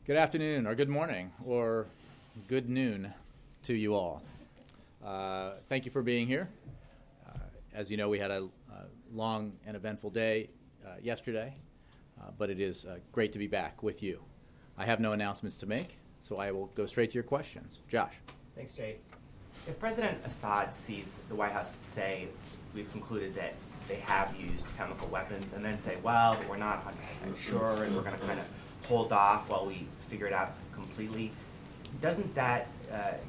Good afternoon, or good morning, or good noon to you all. Thank you for being here. As you know, we had a long and eventful day yesterday, but it is great to be back with you. I have no announcements to make, so I will go straight to your questions. Josh. Thanks, Jay. If President Assad sees the White House say, we've concluded that they have used chemical weapons, and then say, well, but we're not 100% sure, and we're going to kind of hold off while we figure it out completely, doesn't that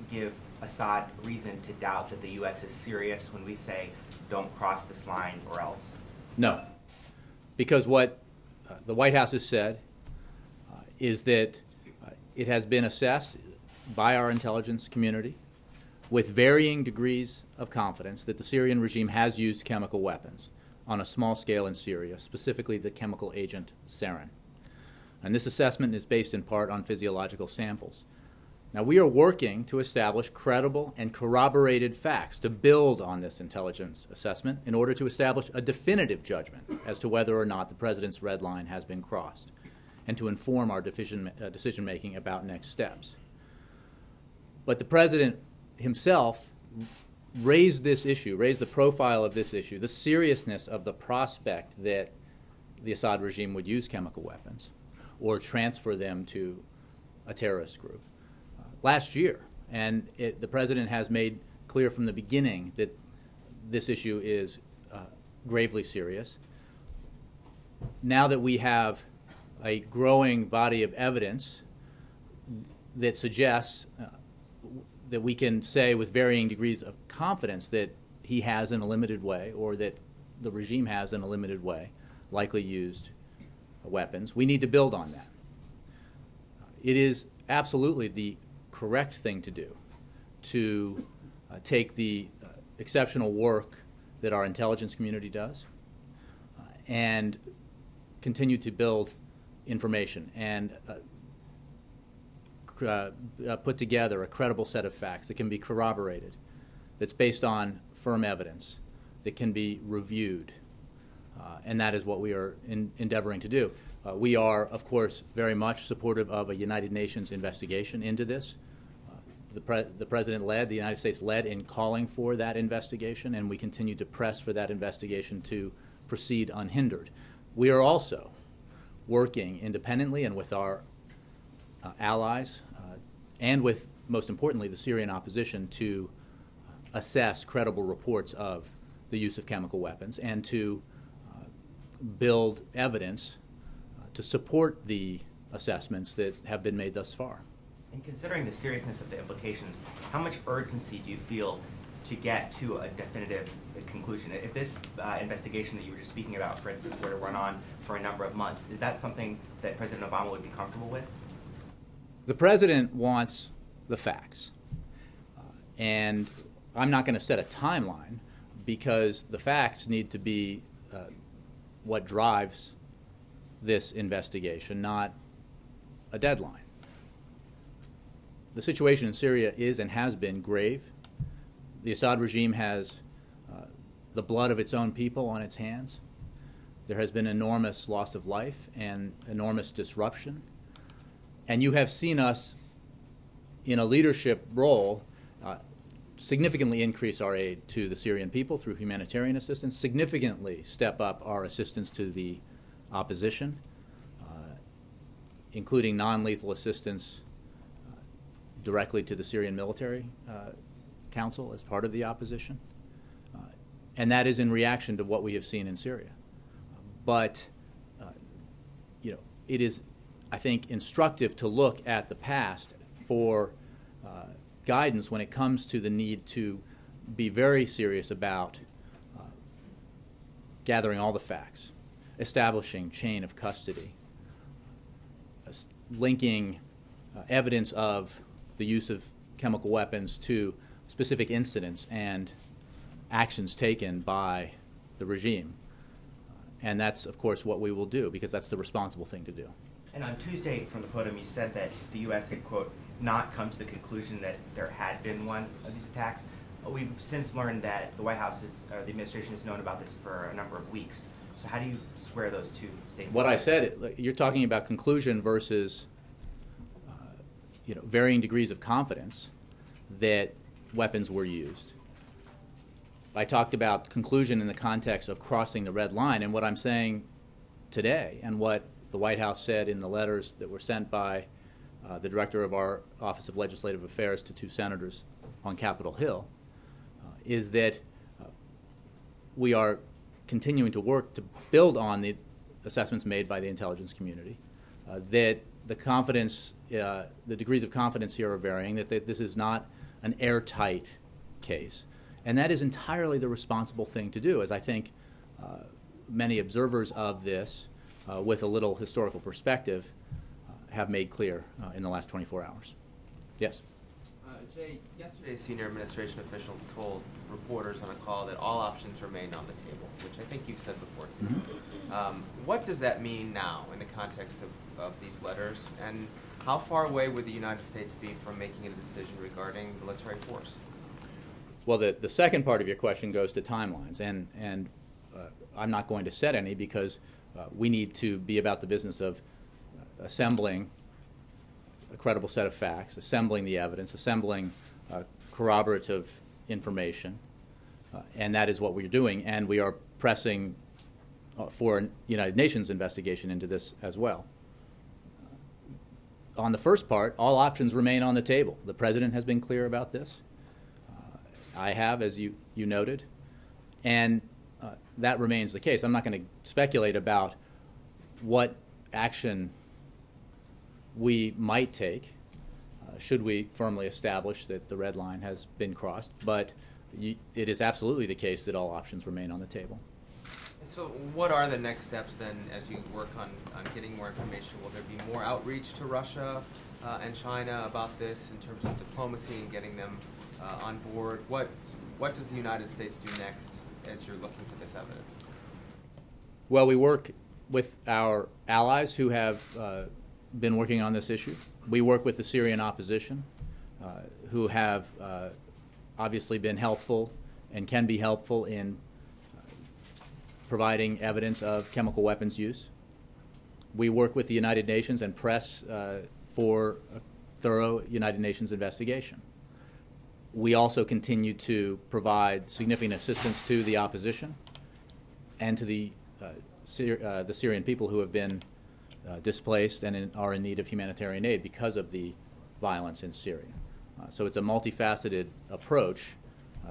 give Assad reason to doubt that the U.S. is serious when we say, don't cross this line or else? No, because what the White House has said is that it has been assessed by our intelligence community with varying degrees of confidence that the Syrian regime has used chemical weapons on a small scale in Syria, specifically the chemical agent sarin. And this assessment is based in part on physiological samples. Now, we are working to establish credible and corroborated facts to build on this intelligence assessment in order to establish a definitive judgment as to whether or not the president's red line has been crossed, and to inform our decision-making about next steps. But the president himself raised this issue, raised the profile of this issue, the seriousness of the prospect that the Assad regime would use chemical weapons or transfer them to a terrorist group last year. And the president has made clear from the beginning that this issue is gravely serious. Now that we have a growing body of evidence that suggests that we can say with varying degrees of confidence that he has in a limited way, or that the regime has in a limited way, likely used weapons, we need to build on that. It is absolutely the correct thing to do to take the exceptional work that our intelligence community does and continue to build information and put together a credible set of facts that can be corroborated, that's based on firm evidence, that can be reviewed, and that is what we are endeavoring to do. We are, of course, very much supportive of a United Nations investigation into this. The President led, the United States led in calling for that investigation, and we continue to press for that investigation to proceed unhindered. We are also working independently and with our allies and with, most importantly, the Syrian opposition to assess credible reports of the use of chemical weapons and to build evidence to support the assessments that have been made thus far. And considering the seriousness of the implications, how much urgency do you feel to get to a definitive conclusion? If this investigation that you were just speaking about, for instance, were to run on for a number of months, is that something that President Obama would be comfortable with? The president wants the facts. And I'm not going to set a timeline because the facts need to be what drives this investigation, not a deadline. The situation in Syria is and has been grave. The Assad regime has the blood of its own people on its hands. There has been enormous loss of life and enormous disruption. And you have seen us, in a leadership role, significantly increase our aid to the Syrian people through humanitarian assistance, significantly step up our assistance to the opposition, including non-lethal assistance directly to the Syrian Military Council as part of the opposition. And that is in reaction to what we have seen in Syria. But it is, I think, instructive to look at the past for guidance when it comes to the need to be very serious about gathering all the facts, establishing chain of custody, linking evidence of the use of chemical weapons to specific incidents and actions taken by the regime. And that's, of course, what we will do, because that's the responsible thing to do. And on Tuesday from the podium, you said that the U.S. had, quote, not come to the conclusion that there had been one of these attacks. We've since learned that the White House, the administration, has known about this for a number of weeks. So how do you square those two statements? What I said, you're talking about conclusion versus varying degrees of confidence that weapons were used. I talked about conclusion in the context of crossing the red line, and what I'm saying today and what the White House said in the letters that were sent by the director of our Office of Legislative Affairs to 2 senators on Capitol Hill is that we are continuing to work to build on the assessments made by the intelligence community, that the confidence, the degrees of confidence here are varying, that this is not an airtight case. And that is entirely the responsible thing to do, as I think many observers of this with a little historical perspective have made clear in the last 24 hours. Yes? Jay, yesterday senior administration officials told reporters on a call that all options remain on the table, which I think you've said before today. Mm-hmm. What does that mean now in the context of these letters, and how far away would the United States be from making a decision regarding military force? Well, the second part of your question goes to timelines, and I'm not going to set any because we need to be about the business of assembling a credible set of facts, assembling the evidence, assembling corroborative information, and that is what we're doing, and we are pressing for a United Nations investigation into this as well. On the first part, all options remain on the table. The President has been clear about this. I have, as you noted, and that remains the case. I'm not going to speculate about what action we might take should we firmly establish that the red line has been crossed, but it is absolutely the case that all options remain on the table. And so what are the next steps then as you work on getting more information? Will there be more outreach to Russia and China about this in terms of diplomacy and getting them on board? What does the United States do next as you're looking for this evidence? Well, we work with our allies who have been working on this issue. We work with the Syrian opposition, who have obviously been helpful and can be helpful in providing evidence of chemical weapons use. We work with the United Nations and press for a thorough United Nations investigation. We also continue to provide significant assistance to the opposition and to the Syrian people who have been displaced and are in need of humanitarian aid because of the violence in Syria. So it's a multifaceted approach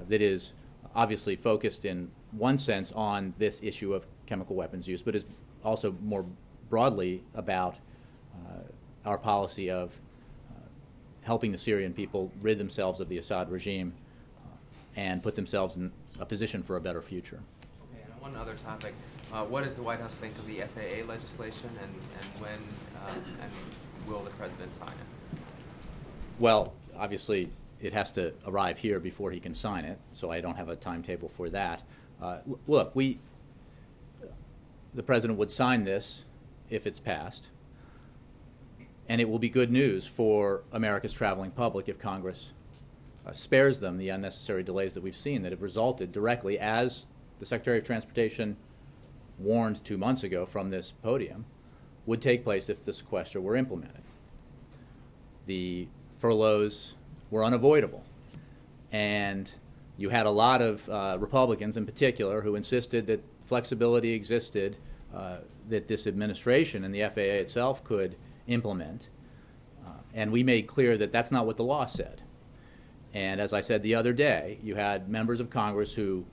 that is obviously focused in one sense on this issue of chemical weapons use, but is also more broadly about our policy of helping the Syrian people rid themselves of the Assad regime and put themselves in a position for a better future. Okay, and on one other topic, what does the White House think of the FAA legislation, and when and will the President sign it? Well, obviously, it has to arrive here before he can sign it, so I don't have a timetable for that. Look, the President would sign this if it's passed, and it will be good news for America's traveling public if Congress spares them the unnecessary delays that we've seen that have resulted directly, as the Secretary of Transportation warned 2 months ago from this podium, would take place if the sequester were implemented. The furloughs were unavoidable, and you had a lot of Republicans in particular who insisted that flexibility existed that this administration and the FAA itself could implement, and we made clear that that's not what the law said. And as I said the other day, you had members of Congress who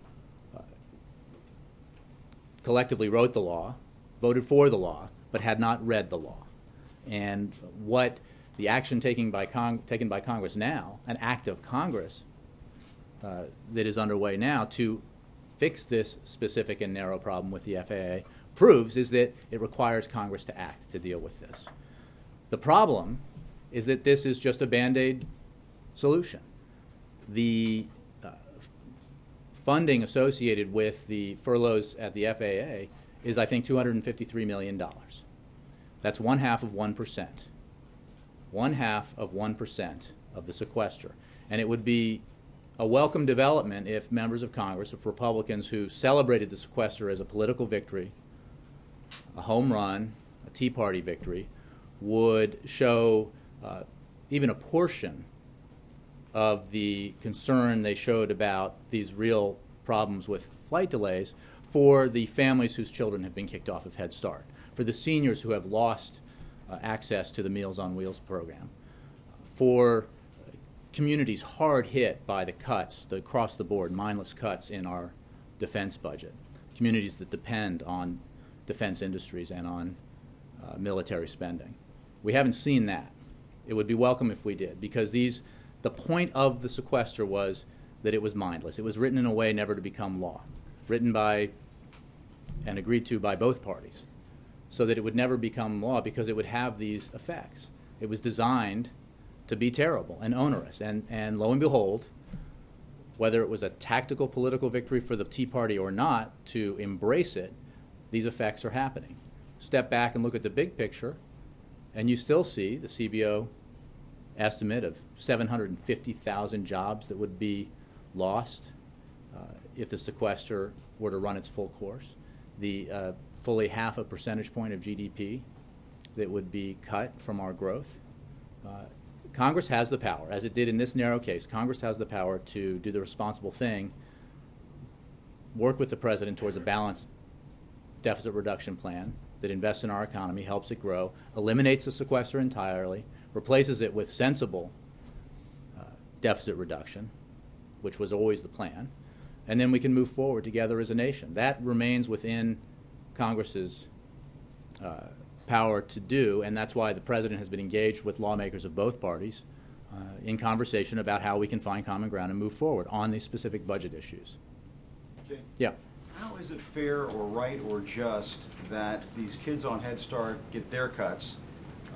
collectively wrote the law, voted for the law, but had not read the law. And what the action taken by Congress now, an act of Congress that is underway now to fix this specific and narrow problem with the FAA proves is that it requires Congress to act to deal with this. The problem is that this is just a Band-Aid solution. The funding associated with the furloughs at the FAA is, I think, $253 million. That's 1/2 of 1%. 1/2 of 1% of the sequester. And it would be a welcome development if members of Congress, if Republicans who celebrated the sequester as a political victory, a home run, a Tea Party victory, would show even a portion of the concern they showed about these real problems with flight delays for the families whose children have been kicked off of Head Start, for the seniors who have lost access to the Meals on Wheels program, for communities hard hit by the cuts, the across-the-board mindless cuts in our defense budget, communities that depend on defense industries and on military spending. We haven't seen that. It would be welcome if we did, because the point of the sequester was that it was mindless. It was written in a way never to become law, written by and agreed to by both parties, so that it would never become law because it would have these effects. It was designed to be terrible and onerous, and lo and behold, whether it was a tactical political victory for the Tea Party or not to embrace it, these effects are happening. Step back and look at the big picture, and you still see the CBO estimate of 750,000 jobs that would be lost if the sequester were to run its full course, the fully 0.5 percentage point of GDP that would be cut from our growth. Congress has the power, as it did in this narrow case. Congress has the power to do the responsible thing, work with the president towards a balanced deficit reduction plan that invests in our economy, helps it grow, eliminates the sequester entirely, replaces it with sensible deficit reduction, which was always the plan, and then we can move forward together as a nation. That remains within Congress's power to do, and that's why the president has been engaged with lawmakers of both parties in conversation about how we can find common ground and move forward on these specific budget issues. Okay. Yeah. How is it fair or right or just that these kids on Head Start get their cuts,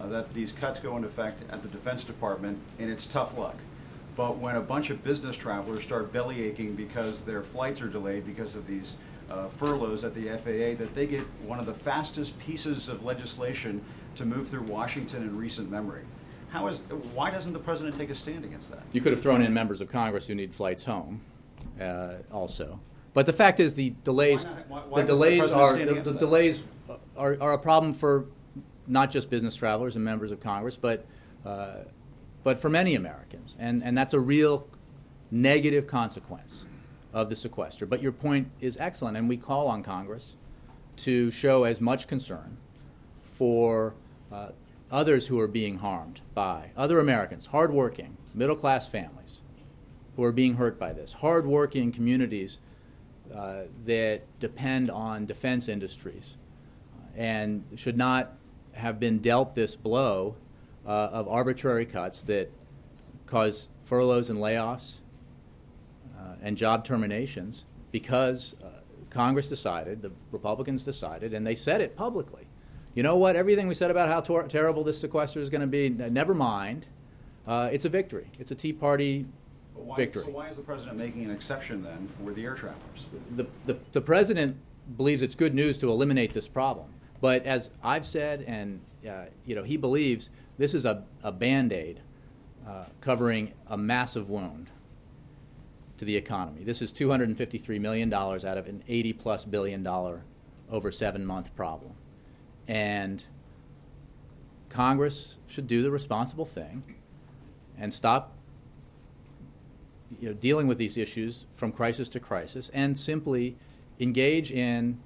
that these cuts go into effect at the Defense Department, and it's tough luck? But when a bunch of business travelers start belly aching because their flights are delayed because of these furloughs at the FAA, that they get one of the fastest pieces of legislation to move through Washington in recent memory. Why doesn't the president take a stand against that? You could have thrown in members of Congress who need flights home also. But the fact is, the delays, Why doesn't the president stand against the that? delays are a problem for not just business travelers and members of Congress, but for many Americans, and that's a real negative consequence of the sequester. But your point is excellent, and we call on Congress to show as much concern for others who are being harmed by other Americans, hardworking, middle-class families who are being hurt by this, hardworking communities that depend on defense industries and should not have been dealt this blow of arbitrary cuts that cause furloughs and layoffs and job terminations because Congress decided, the Republicans decided, and they said it publicly. You know what? Everything we said about how terrible this sequester is going to be, never mind. It's a victory. It's a Tea Party victory. So why is the president making an exception then for the air travelers? The president believes it's good news to eliminate this problem. But as I've said, and he believes this is a Band-Aid covering a massive wound to the economy. This is $253 million out of an $80+ billion over 7-month problem. And Congress should do the responsible thing and stop dealing with these issues from crisis to crisis and simply engage in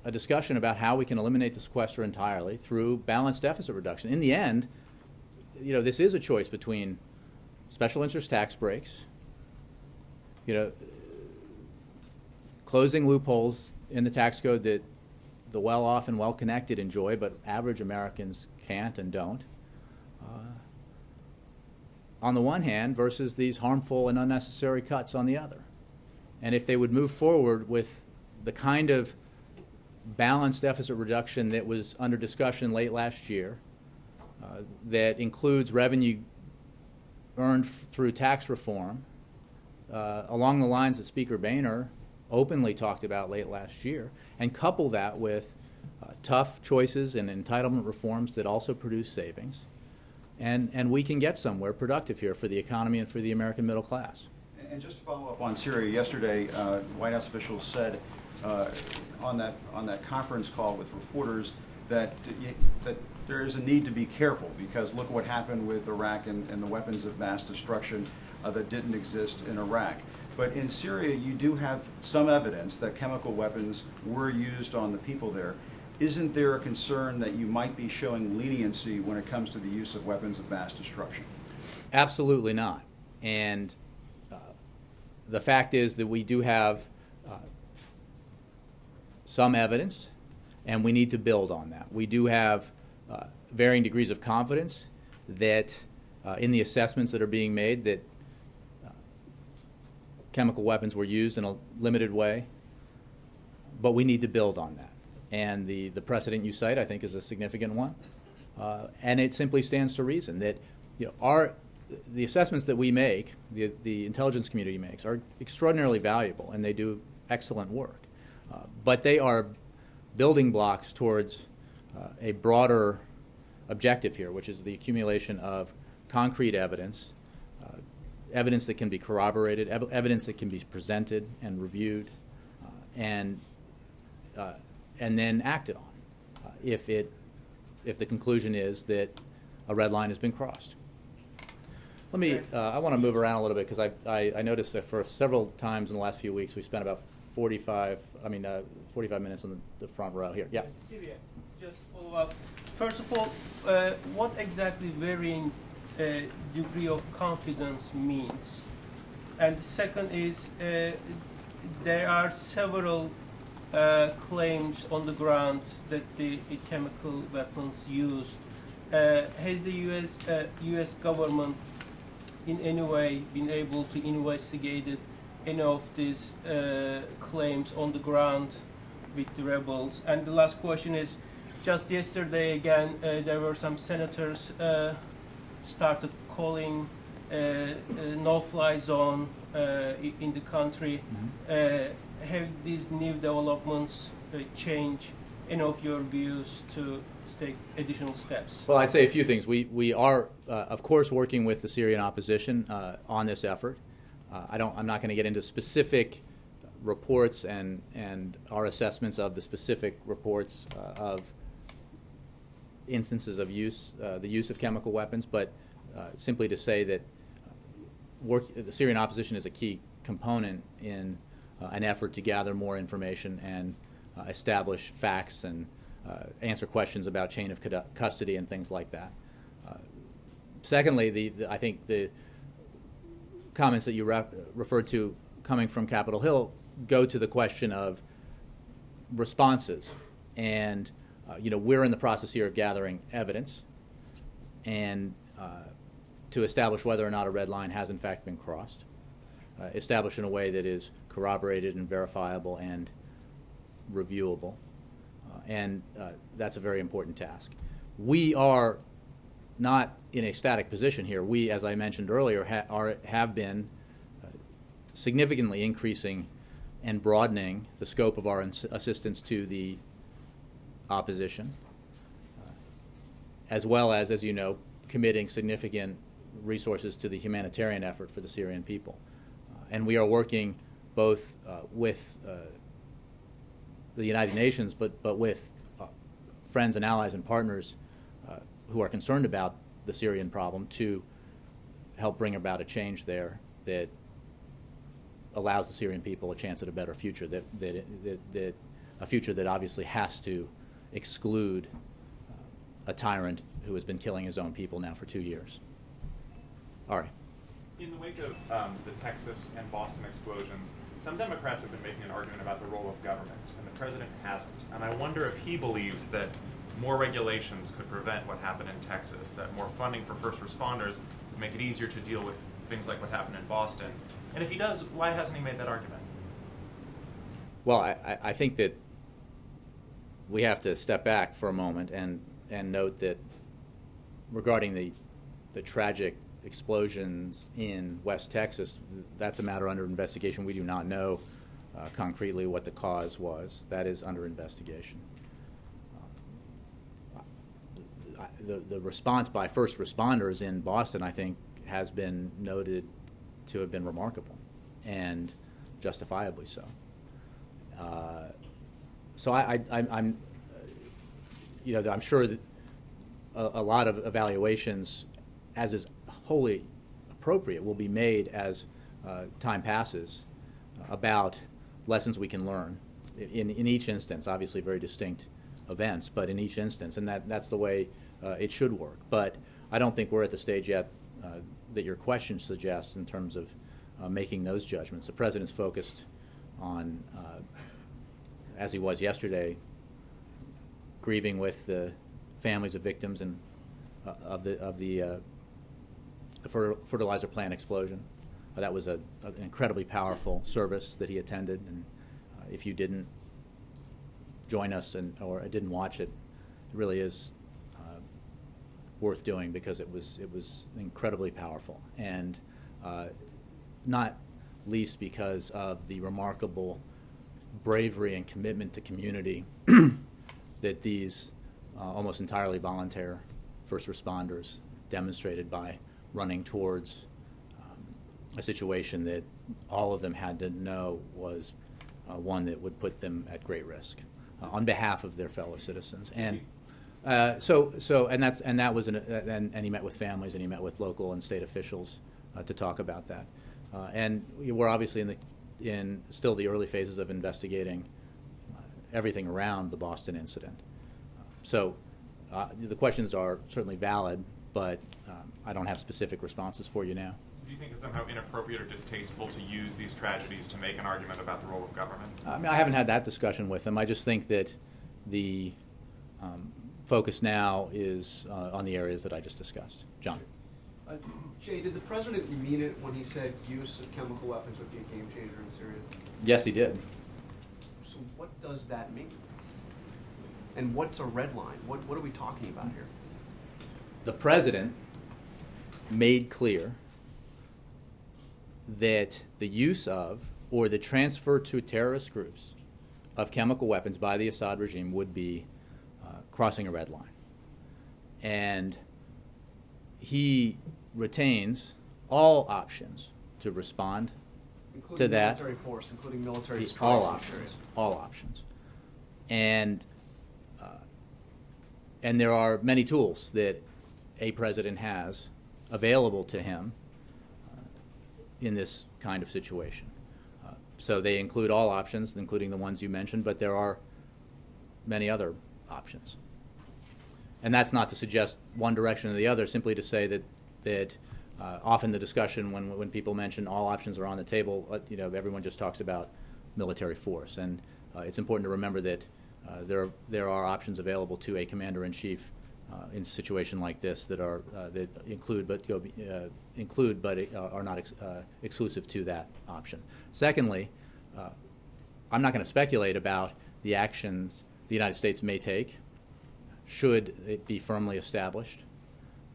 a discussion about how we can eliminate the sequester entirely through balanced deficit reduction. In the end, this is a choice between special interest tax breaks, closing loopholes in the tax code that the well-off and well-connected enjoy, but average Americans can't and don't, on the one hand, versus these harmful and unnecessary cuts on the other. And if they would move forward with the kind of balanced deficit reduction that was under discussion late last year, that includes revenue earned through tax reform, along the lines that Speaker Boehner openly talked about late last year, and couple that with tough choices and entitlement reforms that also produce savings, and we can get somewhere productive here for the economy and for the American middle class. And just to follow up on Syria, yesterday White House officials said on that conference call with reporters that there is a need to be careful, because look what happened with Iraq and the weapons of mass destruction that didn't exist in Iraq. But in Syria, you do have some evidence that chemical weapons were used on the people there. Isn't there a concern that you might be showing leniency when it comes to the use of weapons of mass destruction? Absolutely not. And the fact is that we do have some evidence, and we need to build on that. We do have varying degrees of confidence that in the assessments that are being made that chemical weapons were used in a limited way, but we need to build on that. And the precedent you cite, I think, is a significant one. And it simply stands to reason that the assessments that we make, the intelligence community makes, are extraordinarily valuable, and they do excellent work. But they are building blocks towards a broader objective here, which is the accumulation of concrete evidence, evidence that can be corroborated, evidence that can be presented and reviewed, and then acted on if the conclusion is that a red line has been crossed. Let me. I want to move around a little bit because I noticed that for several times in the last few weeks we spent about 45 minutes on the front row here. Yeah. Syria, just follow up. First of all, what exactly varying degree of confidence means? And the second is there are several claims on the ground that the chemical weapons used. Has the U.S. government in any way been able to investigate any of these claims on the ground with the rebels? And the last question is, just yesterday again, there were some senators started calling no-fly zone in the country. Have these new developments changed any of your views to take additional steps? Well, I'd say a few things. We are, of course, working with the Syrian opposition on this effort. I'm not going to get into specific reports and our assessments of the specific reports of instances of the use of chemical weapons, but simply to say that the Syrian opposition is a key component in an effort to gather more information and establish facts and answer questions about chain of custody and things like that. Secondly, I think the comments that you referred to coming from Capitol Hill go to the question of responses. And we're in the process here of gathering evidence and to establish whether or not a red line has in fact been crossed, established in a way that is corroborated and verifiable and reviewable. And that's a very important task. We are not in a static position here. We, as I mentioned earlier, have been significantly increasing and broadening the scope of our assistance to the opposition, as well as you know, committing significant resources to the humanitarian effort for the Syrian people. And we are working both with the United Nations, but with friends and allies and partners who are concerned about the Syrian problem to help bring about a change there that allows the Syrian people a chance at a better future, a future that obviously has to exclude a tyrant who has been killing his own people now for 2 years. Ari. In the wake of the Texas and Boston explosions, some Democrats have been making an argument about the role of government, and the president hasn't. And I wonder if he believes that more regulations could prevent what happened in Texas, that more funding for first responders would make it easier to deal with things like what happened in Boston. And if he does, why hasn't he made that argument? Well, I think that we have to step back for a moment and note that regarding the tragic explosions in West Texas, that's a matter under investigation. We do not know concretely what the cause was. That is under investigation. The response by first responders in Boston, I think, has been noted to have been remarkable, and justifiably so. So I'm sure that a lot of evaluations, as is wholly appropriate, will be made as time passes about lessons we can learn in each instance. Obviously very distinct events, but in each instance, and that's the way it should work. But I don't think we're at the stage yet that your question suggests in terms of making those judgments. The President's focused on, as he was yesterday, grieving with the families of victims and of the fertilizer plant explosion. That was an incredibly powerful service that he attended, and if you didn't join us or didn't watch it, it really is worth doing, because it was incredibly powerful, and not least because of the remarkable bravery and commitment to community that these almost entirely volunteer first responders demonstrated by running towards a situation that all of them had to know was one that would put them at great risk on behalf of their fellow citizens. And and he met with families, and he met with local and state officials to talk about that. And we're obviously in still the early phases of investigating everything around the Boston incident. So the questions are certainly valid, but I don't have specific responses for you now. Do you think it's somehow inappropriate or distasteful to use these tragedies to make an argument about the role of government? I mean, I haven't had that discussion with him. I just think that the focus now is on the areas that I just discussed. John. Jay, did the president mean it when he said use of chemical weapons would be a game changer in Syria? Yes, he did. So what does that mean? And what's a red line? What are we talking about here? The president made clear that the use of or the transfer to terrorist groups of chemical weapons by the Assad regime would be crossing a red line. And he retains all options to respond including to that. Military force, including military strikes. All options. All options. And there are many tools that a president has available to him in this kind of situation. So they include all options, including the ones you mentioned, but there are many other options. And that's not to suggest one direction or the other, simply to say that often the discussion when people mention all options are on the table, everyone just talks about military force. And it's important to remember that there are options available to a commander-in-chief in a situation like this that include but are not exclusive to that option. Secondly, I'm not going to speculate about the actions the United States may take should it be firmly established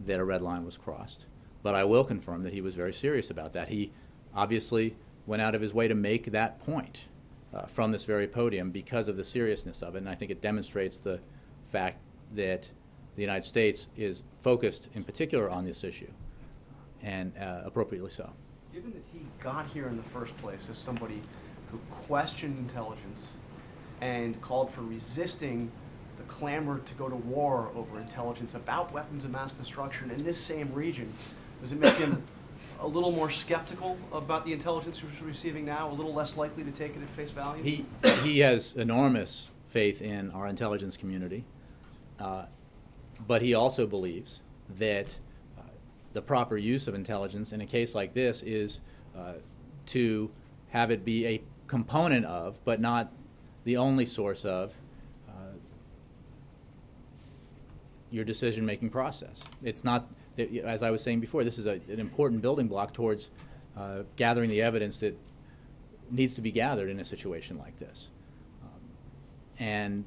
that a red line was crossed. But I will confirm that he was very serious about that. He obviously went out of his way to make that point from this very podium because of the seriousness of it, and I think it demonstrates the fact that the United States is focused in particular on this issue, and appropriately so. Given that he got here in the first place as somebody who questioned intelligence and called for resisting the clamor to go to war over intelligence about weapons of mass destruction in this same region, does it make him a little more skeptical about the intelligence he's receiving now, a little less likely to take it at face value? He has enormous faith in our intelligence community, but he also believes that the proper use of intelligence in a case like this is to have it be a component of, but not the only source of, your decision-making process. It's not, as I was saying before, this is an important building block towards gathering the evidence that needs to be gathered in a situation like this. And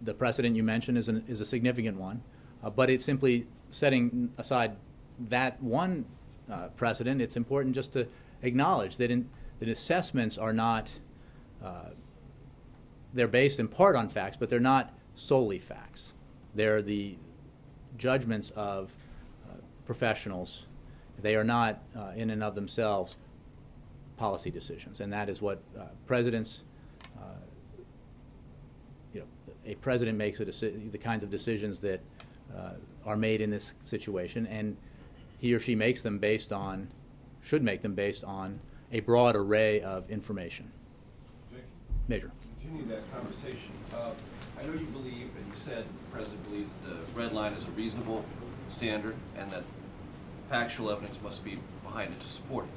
the precedent you mentioned is a significant one, but it's simply setting aside that one precedent. It's important just to acknowledge that that assessments are not, they're based in part on facts, but they're not solely facts. They're the judgments of professionals. They are not in and of themselves policy decisions, and that is what presidents, a president makes the kinds of decisions that are made in this situation, and he or she makes them based on, should make them based on a broad array of information. Major. Continue that conversation. I know you believe, and you said the President believes that the red line is a reasonable standard and that factual evidence must be behind it to support it.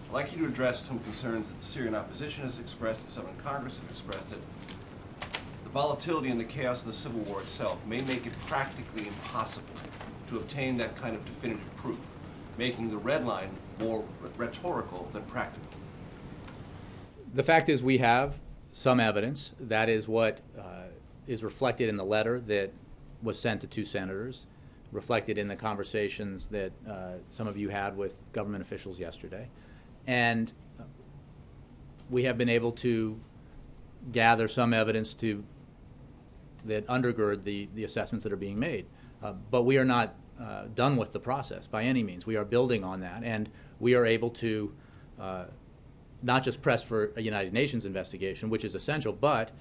I'd like you to address some concerns that the Syrian opposition has expressed and some in Congress have expressed that the volatility and the chaos of the civil war itself may make it practically impossible to obtain that kind of definitive proof, making the red line more rhetorical than practical. The fact is we have some evidence. That is what is reflected in the letter that was sent to 2 senators, reflected in the conversations that some of you had with government officials yesterday. And we have been able to gather some evidence that undergird the assessments that are being made. But we are not done with the process by any means. We are building on that, and we are able to not just press for a United Nations investigation, which is essential, but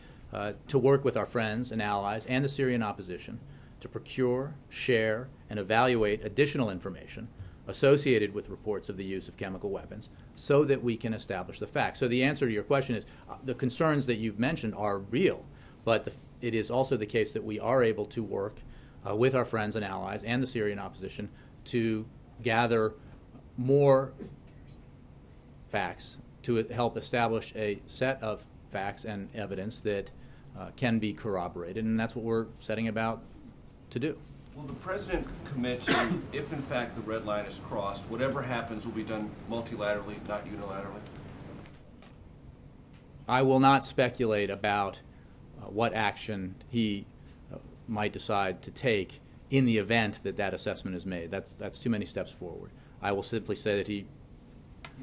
to work with our friends and allies and the Syrian opposition to procure, share, and evaluate additional information associated with reports of the use of chemical weapons so that we can establish the facts. So the answer to your question is the concerns that you've mentioned are real, but it is also the case that we are able to work with our friends and allies and the Syrian opposition to gather more facts to help establish a set of facts and evidence that can be corroborated, and that's what we're setting about to do. Will the President commit to, if in fact the red line is crossed, whatever happens will be done multilaterally, not unilaterally? I will not speculate about what action he might decide to take in the event that that assessment is made. That's too many steps forward. I will simply say that he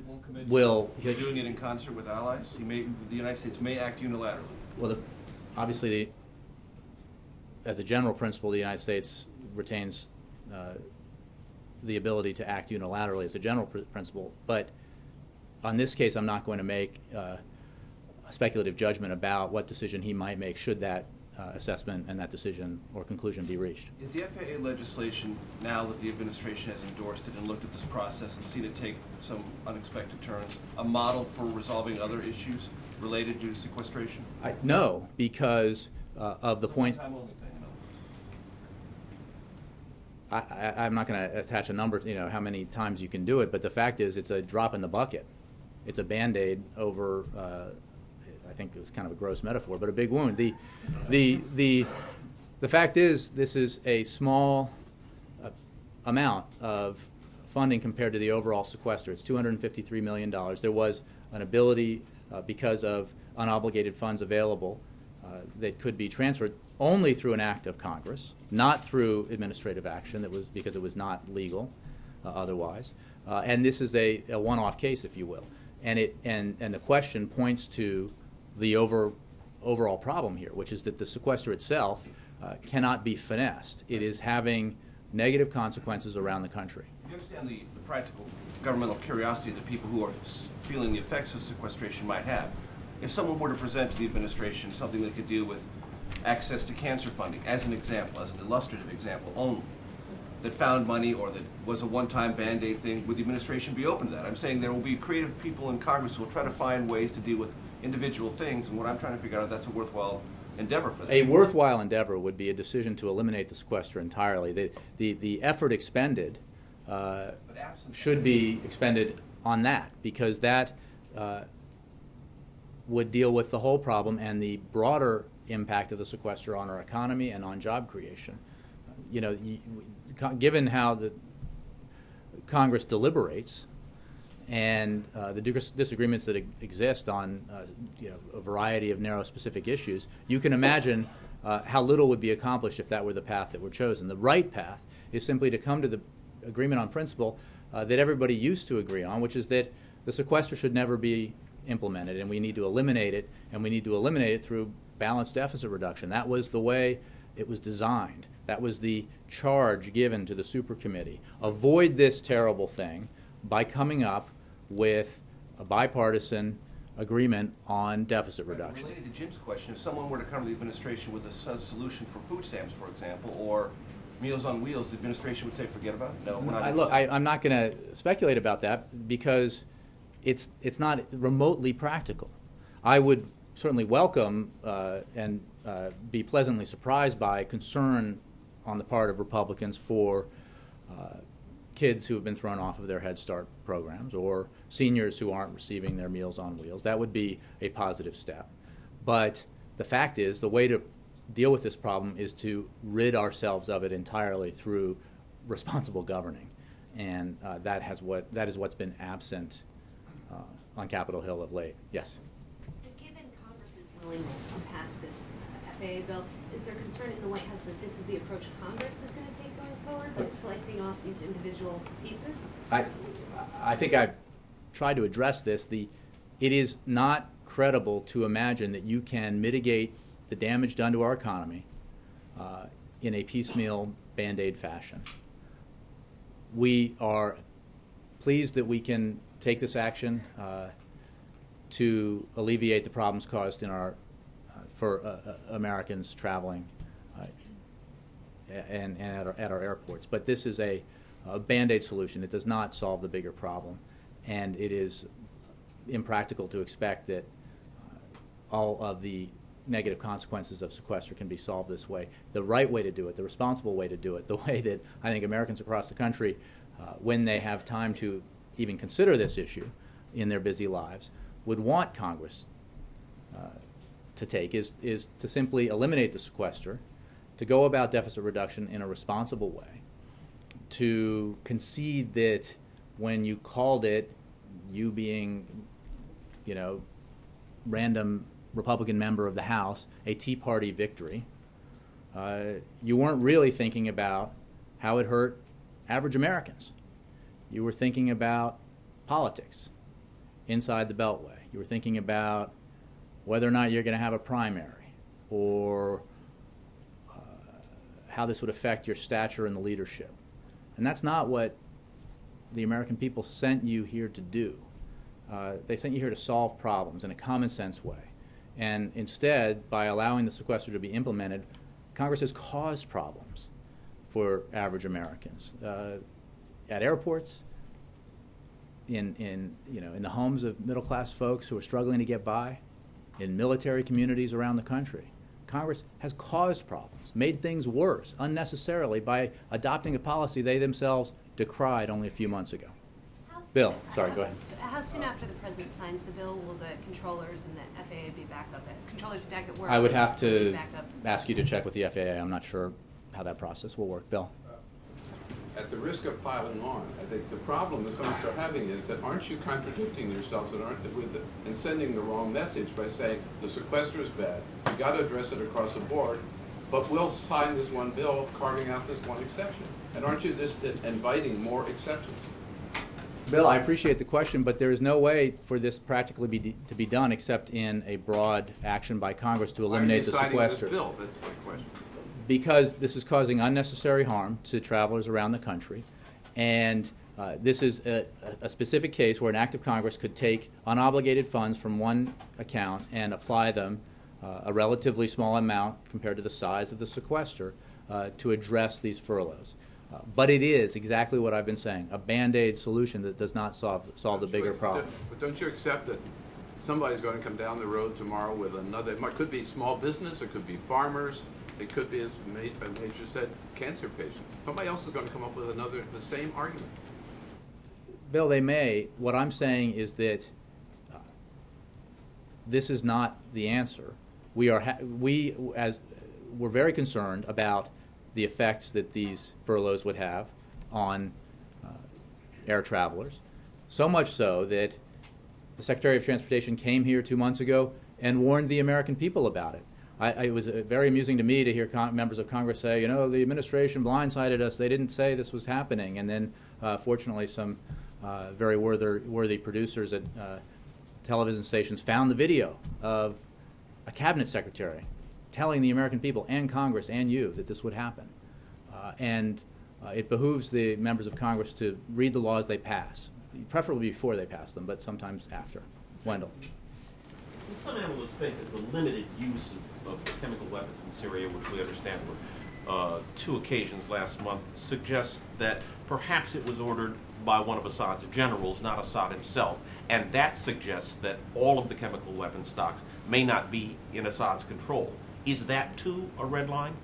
won't commit will. To doing it in concert with allies? The United States may act unilaterally. Well, obviously, as a general principle, the United States retains the ability to act unilaterally as a general principle. But on this case, I'm not going to make a speculative judgment about what decision he might make should that assessment and that decision or conclusion be reached. Is the FAA legislation, now that the administration has endorsed it and looked at this process and seen it take some unexpected turns, a model for resolving other issues related to sequestration? No, because of the point. Time-only thing. I'm not going to attach a number, how many times you can do it, but the fact is it's a drop in the bucket. It's a Band-Aid over, I think it was kind of a gross metaphor, but a big wound. The fact is this is a small amount of funding compared to the overall sequester. It's $253 million. There was an ability, because of unobligated funds available, that could be transferred only through an act of Congress, not through administrative action, because it was not legal otherwise. And this is a one-off case, if you will. And the question points to the overall problem here, which is that the sequester itself cannot be finessed. It is having negative consequences around the country. You understand the practical governmental curiosity that people who are feeling the effects of sequestration might have. If someone were to present to the administration something that could deal with access to cancer funding, as an example, as an illustrative example only, that found money or that was a one-time Band-Aid thing, would the administration be open to that? I'm saying there will be creative people in Congress who will try to find ways to deal with individual things, and what I'm trying to figure out is that's a worthwhile endeavor for them. A worthwhile endeavor would be a decision to eliminate the sequester entirely. The effort expended should be expended on that, because that would deal with the whole problem and the broader impact of the sequester on our economy and on job creation. Given how the Congress deliberates and the disagreements that exist on a variety of narrow specific issues, you can imagine how little would be accomplished if that were the path that were chosen. The right path is simply to come to the agreement on principle that everybody used to agree on, which is that the sequester should never be implemented, and we need to eliminate it, and we need to eliminate it through balanced deficit reduction. That was the way it was designed. That was the charge given to the supercommittee. Avoid this terrible thing by coming up with a bipartisan agreement on deficit reduction. Related to Jim's question, if someone were to come to the administration with a solution for food stamps, for example, or Meals on Wheels, the administration would say, forget about it? No, we're not. Look, I'm not going to speculate about that because it's not remotely practical. I would certainly welcome and be pleasantly surprised by concern on the part of Republicans for kids who have been thrown off of their Head Start programs or seniors who aren't receiving their Meals on Wheels. That would be a positive step. But the fact is, the way to deal with this problem is to rid ourselves of it entirely through responsible governing. And that is what's been absent on Capitol Hill of late. Yes? Given Congress's willingness to pass this FAA bill, is there concern in the White House that this is the approach Congress is going to take going forward, by slicing off these individual pieces? I think I've tried to address this. It is not credible to imagine that you can mitigate the damage done to our economy in a piecemeal Band-Aid fashion. We are pleased that we can take this action to alleviate the problems caused in for Americans traveling and at our airports. But this is a Band-Aid solution. It does not solve the bigger problem, and it is impractical to expect that all of the negative consequences of sequester can be solved this way. The right way to do it, the responsible way to do it, the way that I think Americans across the country, when they have time to even consider this issue in their busy lives, would want Congress to take is to simply eliminate the sequester, to go about deficit reduction in a responsible way, to concede that when you called it, you being, random Republican member of the House, a Tea Party victory, you weren't really thinking about how it hurt average Americans. You were thinking about politics inside the Beltway. You were thinking about whether or not you're going to have a primary, or how this would affect your stature in the leadership. And that's not what the American people sent you here to do. They sent you here to solve problems in a common sense way. And instead, by allowing the sequester to be implemented, Congress has caused problems for average Americans at airports, in the homes of middle-class folks who are struggling to get by, in military communities around the country. Congress has caused problems, made things worse unnecessarily by adopting a policy they themselves decried only a few months ago. Bill, sorry, go ahead. How soon after the president signs the bill will the controllers and the FAA be back up controllers be back at work? I would have to ask you to check with the FAA. I'm not sure how that process will work. Bill? At the risk of piling on, I think the problem that some of us are having is that aren't you contradicting yourselves and sending the wrong message by saying the sequester is bad, you got to address it across the board, but we'll sign this one bill carving out this one exception. And aren't you just inviting more exceptions? Bill, I appreciate the question, but there is no way for this practically to be done except in a broad action by Congress to eliminate the sequester. Why are you citing this bill? That's my question. Because this is causing unnecessary harm to travelers around the country, and this is a specific case where an act of Congress could take unobligated funds from one account and apply them, a relatively small amount compared to the size of the sequester, to address these furloughs. But it is exactly what I've been saying, a Band-Aid solution that does not solve the bigger problem. But don't you accept that somebody's going to come down the road tomorrow with another, it could be small business, it could be farmers, it could be, as Major said, cancer patients. Somebody else is going to come up with the same argument. Bill, they may. What I'm saying is that this is not the answer. We're very concerned about the effects that these furloughs would have on air travelers, so much so that the Secretary of Transportation came here 2 months ago and warned the American people about it. It was very amusing to me to hear members of Congress say, the administration blindsided us. They didn't say this was happening. And then, fortunately, some very worthy producers at television stations found the video of a cabinet secretary telling the American people and Congress and you that this would happen. It behooves the members of Congress to read the laws they pass, preferably before they pass them, but sometimes after. Wendell. Some analysts think that the limited use of chemical weapons in Syria, which we understand were two occasions last month suggests that perhaps it was ordered by one of Assad's generals, not Assad himself, and that suggests that all of the chemical weapon stocks may not be in Assad's control. Is that too a red line?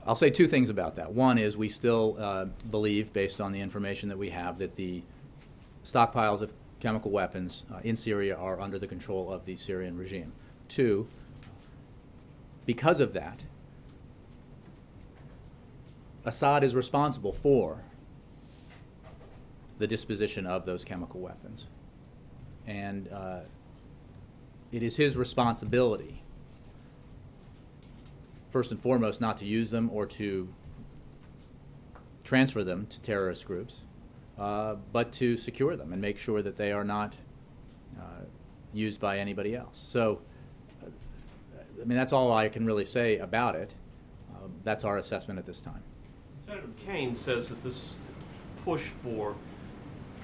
I'll say two things about that. One is we still believe, based on the information that we have, that the stockpiles of chemical weapons in Syria are under the control of the Syrian regime. Two, because of that, Assad is responsible for the disposition of those chemical weapons. And it is his responsibility, first and foremost, not to use them or to transfer them to terrorist groups, but to secure them and make sure that they are not used by anybody else. So, I mean, that's all I can really say about it. That's our assessment at this time. Senator McCain says that this push for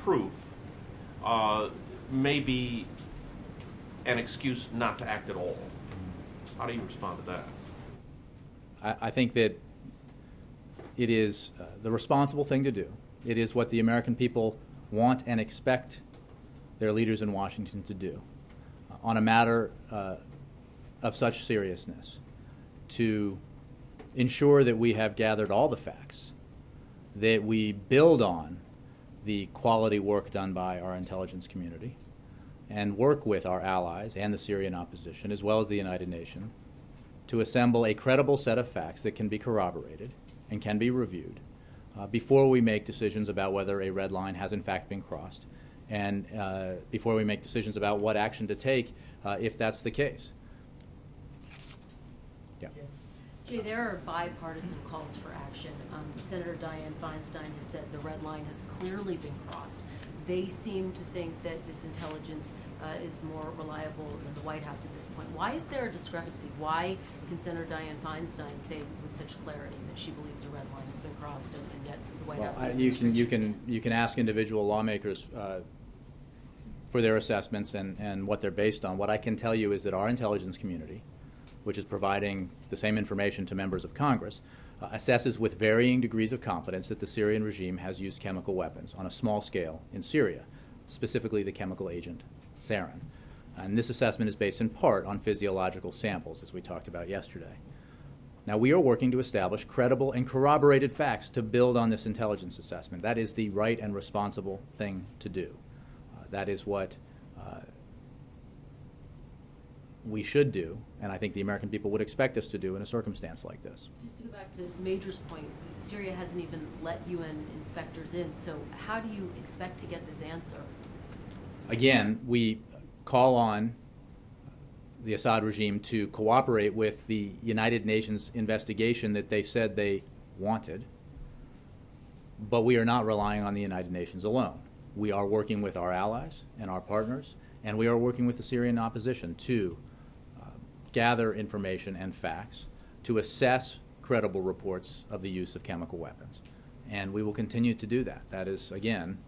proof may be an excuse not to act at all. How do you respond to that? I think that it is the responsible thing to do. It is what the American people want and expect their leaders in Washington to do on a matter of such seriousness, to ensure that we have gathered all the facts, that we build on the quality work done by our intelligence community, and work with our allies and the Syrian opposition, as well as the United Nations, to assemble a credible set of facts that can be corroborated and can be reviewed before we make decisions about whether a red line has in fact been crossed, and before we make decisions about what action to take if that's the case. Yeah. Jay, there are bipartisan calls for action. Senator Dianne Feinstein has said the red line has clearly been crossed. They seem to think that this intelligence is more reliable than the White House at this point. Why is there a discrepancy? Why can Senator Dianne Feinstein say with such clarity that she believes a red line has been crossed, and yet the White House? You can ask individual lawmakers for their assessments and what they're based on. What I can tell you is that our intelligence community, which is providing the same information to members of Congress, assesses with varying degrees of confidence that the Syrian regime has used chemical weapons on a small scale in Syria, specifically the chemical agent sarin. And this assessment is based in part on physiological samples, as we talked about yesterday. Now, we are working to establish credible and corroborated facts to build on this intelligence assessment. That is the right and responsible thing to do. That is what we should do, and I think the American people would expect us to do in a circumstance like this. Just to go back to Major's point, Syria hasn't even let UN inspectors in, so how do you expect to get this answer? Again, we call on the Assad regime to cooperate with the United Nations investigation that they said they wanted, but we are not relying on the United Nations alone. We are working with our allies and our partners, and we are working with the Syrian opposition to gather information and facts, to assess credible reports of the use of chemical weapons. And we will continue to do that. That is, again,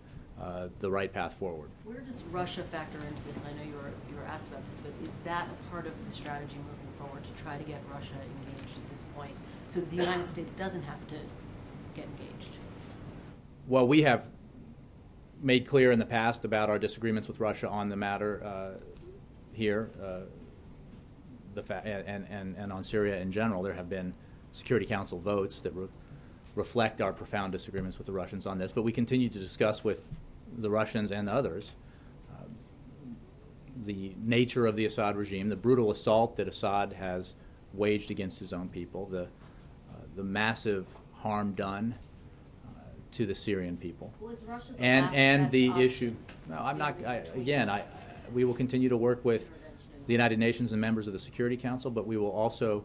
the right path forward. Where does Russia factor into this? And I know you were asked about this, but is that a part of the strategy moving forward to try to get Russia engaged at this point so the United States doesn't have to get engaged? Well, we have made clear in the past about our disagreements with Russia on the matter here, and on Syria in general. There have been Security Council votes that reflect our profound disagreements with the Russians on this, but we continue to discuss with the Russians and others the nature of the Assad regime, the brutal assault that Assad has waged against his own people, the massive harm done to the Syrian people, Well, is Russia the and last the option issue. No, I'm not. We will continue to work with the United Nations and members of the Security Council, but we will also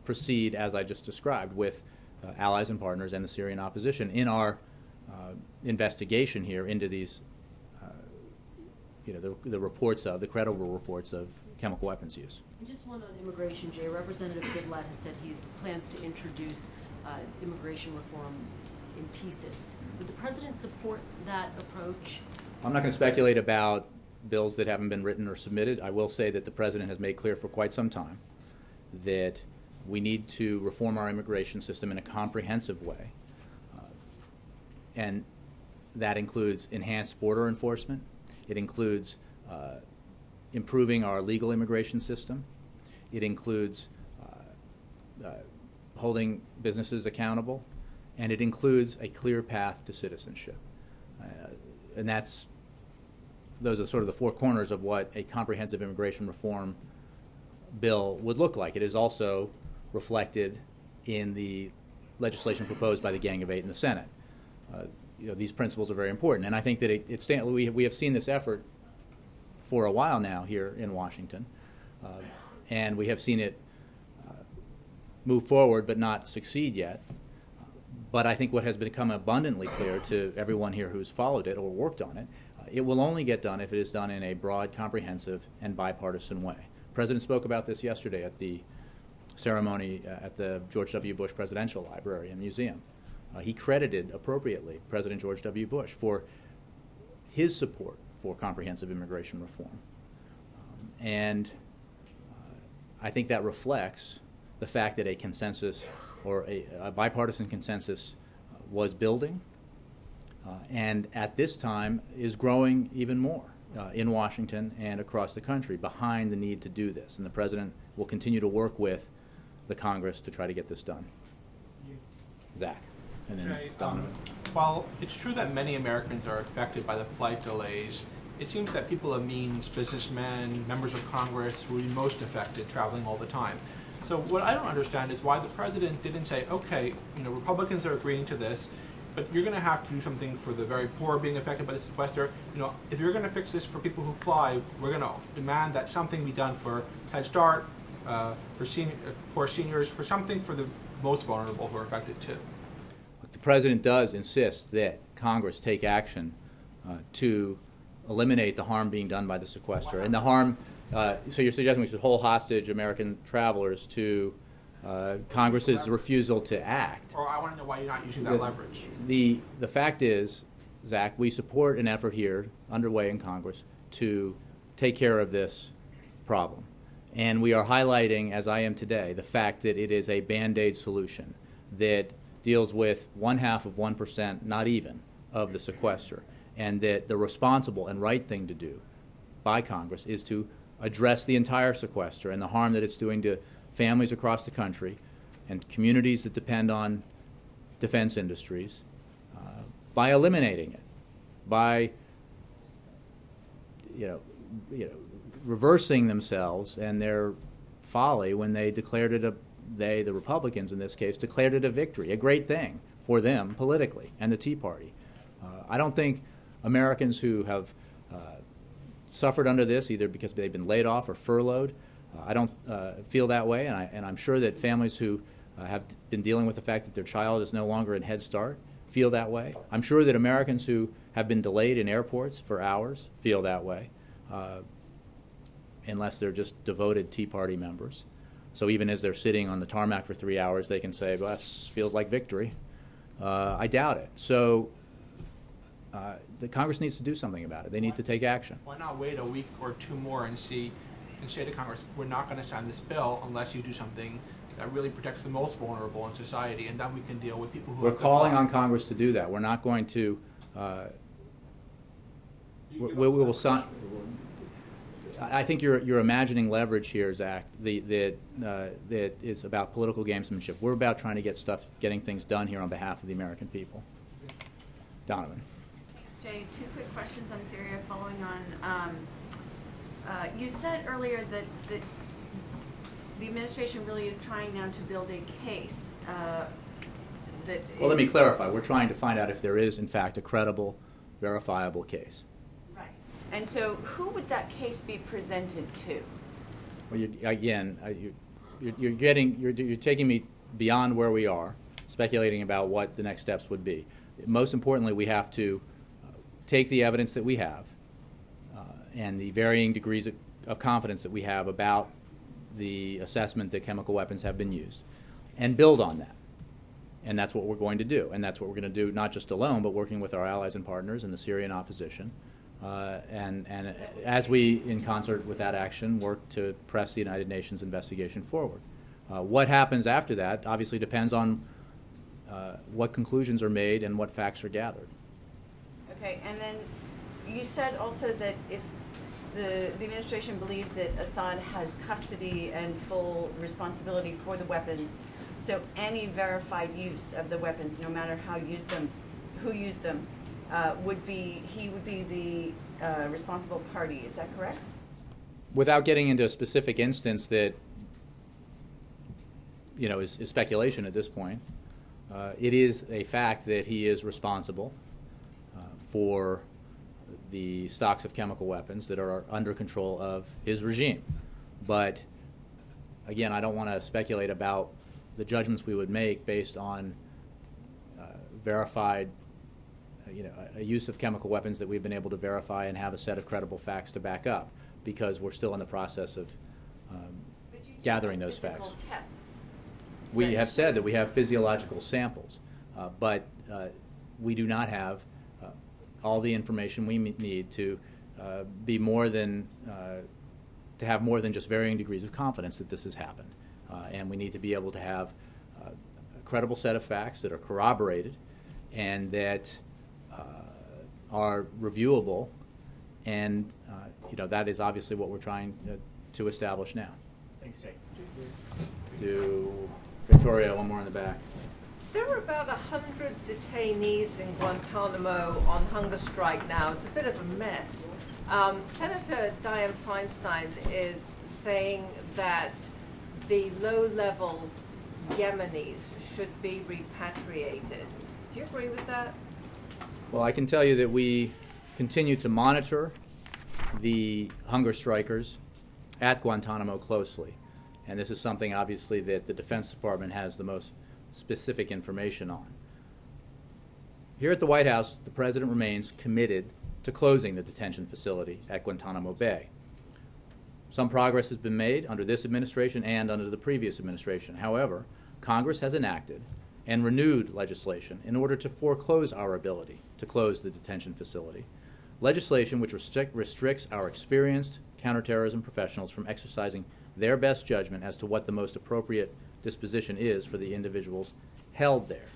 proceed, as I just described, with allies and partners and the Syrian opposition in our investigation here into these, the reports of, the credible reports of chemical weapons use. And just one on immigration, Jay. Representative Goodlatte has said he plans to introduce immigration reform in pieces. Would the president support that approach? I'm not going to speculate about bills that haven't been written or submitted. I will say that the president has made clear for quite some time that we need to reform our immigration system in a comprehensive way. And that includes enhanced border enforcement. It includes improving our legal immigration system. It includes holding businesses accountable. And it includes a clear path to citizenship. And those are sort of the four corners of what a comprehensive immigration reform bill would look like. It is also reflected in the legislation proposed by the Gang of Eight in the Senate. These principles are very important, and I think that we have seen this effort for a while now here in Washington, and we have seen it move forward but not succeed yet. But I think what has become abundantly clear to everyone here who's followed it or worked on it, it will only get done if it is done in a broad, comprehensive, and bipartisan way. The President spoke about this yesterday at the ceremony at the George W. Bush Presidential Library and Museum. He credited appropriately President George W. Bush for his support for comprehensive immigration reform. And I think that reflects the fact that a consensus or a bipartisan consensus was building and at this time is growing even more in Washington and across the country behind the need to do this. And the President will continue to work with the Congress to try to get this done. Zach. And then Donovan. While it's true that many Americans are affected by the flight delays, it seems that people of means, businessmen, members of Congress, will be most affected traveling all the time. So what I don't understand is why the President didn't say, okay, Republicans are agreeing to this, but you're going to have to do something for the very poor being affected by the sequester. If you're going to fix this for people who fly, we're going to demand that something be done for Head Start, for seniors, for something for the most vulnerable who are affected too. The President does insist that Congress take action to eliminate the harm being done by the sequester. And the harm, so you're suggesting we should hold hostage American travelers to Congress's refusal to act. Or I want to know why you're not using that leverage. The fact is, Zach, we support an effort here underway in Congress to take care of this problem. And we are highlighting, as I am today, the fact that it is a Band-Aid solution that deals with 0.5%, not even, of the sequester, and that the responsible and right thing to do by Congress is to address the entire sequester and the harm that it's doing to families across the country and communities that depend on defense industries by eliminating it, by reversing themselves and their folly when they declared it the Republicans in this case, declared it a victory, a great thing for them politically and the Tea Party. I don't think Americans who have suffered under this, either because they've been laid off or furloughed, I don't feel that way, and I'm sure that families who have been dealing with the fact that their child is no longer in Head Start feel that way. I'm sure that Americans who have been delayed in airports for hours feel that way, unless they're just devoted Tea Party members. So even as they're sitting on the tarmac for 3 hours, they can say, well, this feels like victory. I doubt it. So the Congress needs to do something about it. They need to take action. Why not wait a week or two more and say to Congress, we're not going to sign this bill unless you do something that really protects the most vulnerable in society, and then we can deal with people who We're calling on Congress to do that. We're not going to we will sign. I think you're imagining leverage here, Zach, that is about political gamesmanship. We're about trying to getting things done here on behalf of the American people. Donovan. Thanks, Jay. Two quick questions on Syria following on. You said earlier that the administration really is trying now to build a case Well, let me clarify. We're trying to find out if there is, in fact, a credible, verifiable case. Right. And so who would that case be presented to? Well, you're taking me beyond where we are, speculating about what the next steps would be. Most importantly, we have to take the evidence that we have and the varying degrees of confidence that we have about the assessment that chemical weapons have been used and build on that. And that's what we're going to do. And that's what we're going to do, not just alone, but working with our allies and partners in the Syrian opposition. And as we, in concert with that action, work to press the United Nations investigation forward. What happens after that obviously depends on what conclusions are made and what facts are gathered. Okay, and then you said also that if the administration believes that Assad has custody and full responsibility for the weapons, so any verified use of the weapons, no matter how used them, who used them, he would be the responsible party. Is that correct? Without getting into a specific instance that is speculation at this point, it is a fact that he is responsible for the stocks of chemical weapons that are under control of his regime. But again, I don't want to speculate about the judgments we would make based on verified, a use of chemical weapons that we've been able to verify and have a set of credible facts to back up, because we're still in the process of gathering those facts. Tests. We have said that we have physiological samples, but we do not have all the information we need to be more than to have more than just varying degrees of confidence that this has happened, and we need to be able to have a credible set of facts that are corroborated and that are reviewable, and that is obviously what we're trying to establish now. Thanks, Jake. To Victoria, one more in the back. There are about 100 detainees in Guantanamo on hunger strike now. It's a bit of a mess. Senator Dianne Feinstein is saying that the low-level Yemenis should be repatriated. Do you agree with that? Well, I can tell you that we continue to monitor the hunger strikers at Guantanamo closely. And this is something, obviously, that the Defense Department has the most specific information on. Here at the White House, the President remains committed to closing the detention facility at Guantanamo Bay. Some progress has been made under this administration and under the previous administration. However, Congress has enacted and renewed legislation in order to foreclose our ability to close the detention facility. Legislation which restricts our experienced counterterrorism professionals from exercising their best judgment as to what the most appropriate disposition is for the individuals held there.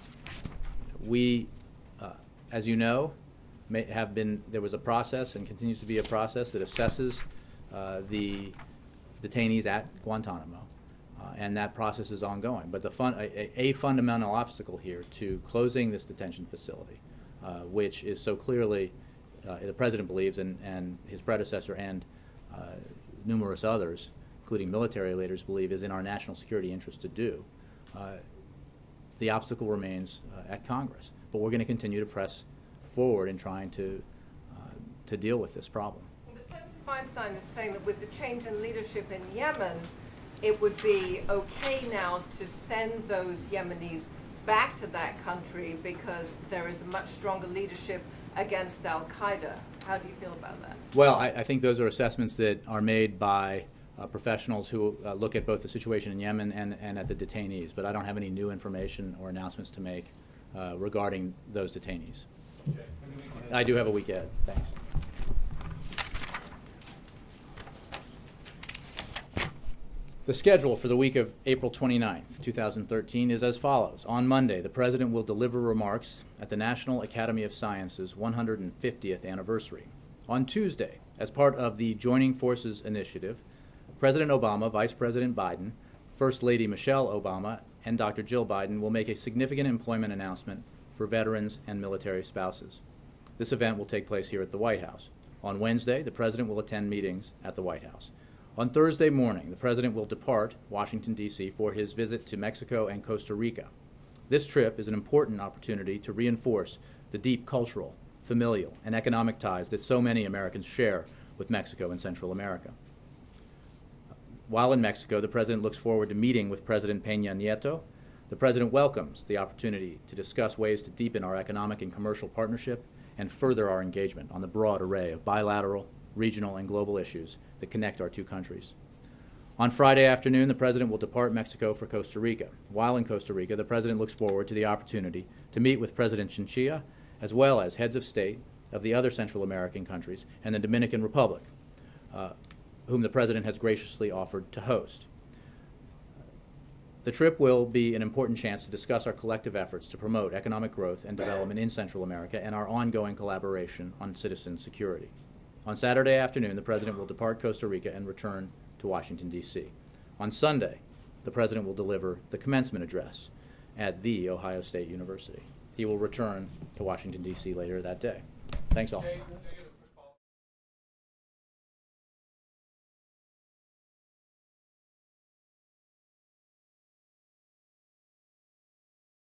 We, as you know, there was a process and continues to be a process that assesses the detainees at Guantanamo, and that process is ongoing. But a fundamental obstacle here to closing this detention facility, which is so clearly, the President believes, and his predecessor and numerous others, including military leaders, believe is in our national security interest to do, the obstacle remains at Congress. But we're going to continue to press forward in trying to deal with this problem. But Senator Feinstein is saying that with the change in leadership in Yemen, it would be okay now to send those Yemenis back to that country because there is a much stronger leadership against al-Qaeda. How do you feel about that? Well, I think those are assessments that are made by professionals who look at both the situation in Yemen and at the detainees, but I don't have any new information or announcements to make regarding those detainees. Okay. I do have a week ahead. Thanks. The schedule for the week of April 29th, 2013 is as follows. On Monday, the President will deliver remarks at the National Academy of Sciences 150th anniversary. On Tuesday, as part of the Joining Forces initiative, President Obama, Vice President Biden, First Lady Michelle Obama, and Dr. Jill Biden will make a significant employment announcement for veterans and military spouses. This event will take place here at the White House. On Wednesday, the President will attend meetings at the White House. On Thursday morning, the President will depart Washington, D.C. for his visit to Mexico and Costa Rica. This trip is an important opportunity to reinforce the deep cultural, familial, and economic ties that so many Americans share with Mexico and Central America. While in Mexico, the President looks forward to meeting with President Peña Nieto. The President welcomes the opportunity to discuss ways to deepen our economic and commercial partnership and further our engagement on the broad array of bilateral, regional, and global issues that connect our two countries. On Friday afternoon, the President will depart Mexico for Costa Rica. While in Costa Rica, the President looks forward to the opportunity to meet with President Chinchilla, as well as heads of state of the other Central American countries and the Dominican Republic, whom the President has graciously offered to host. The trip will be an important chance to discuss our collective efforts to promote economic growth and development in Central America and our ongoing collaboration on citizen security. On Saturday afternoon, the President will depart Costa Rica and return to Washington, D.C. On Sunday, the President will deliver the commencement address at The Ohio State University. He will return to Washington, D.C. later that day. Thanks all.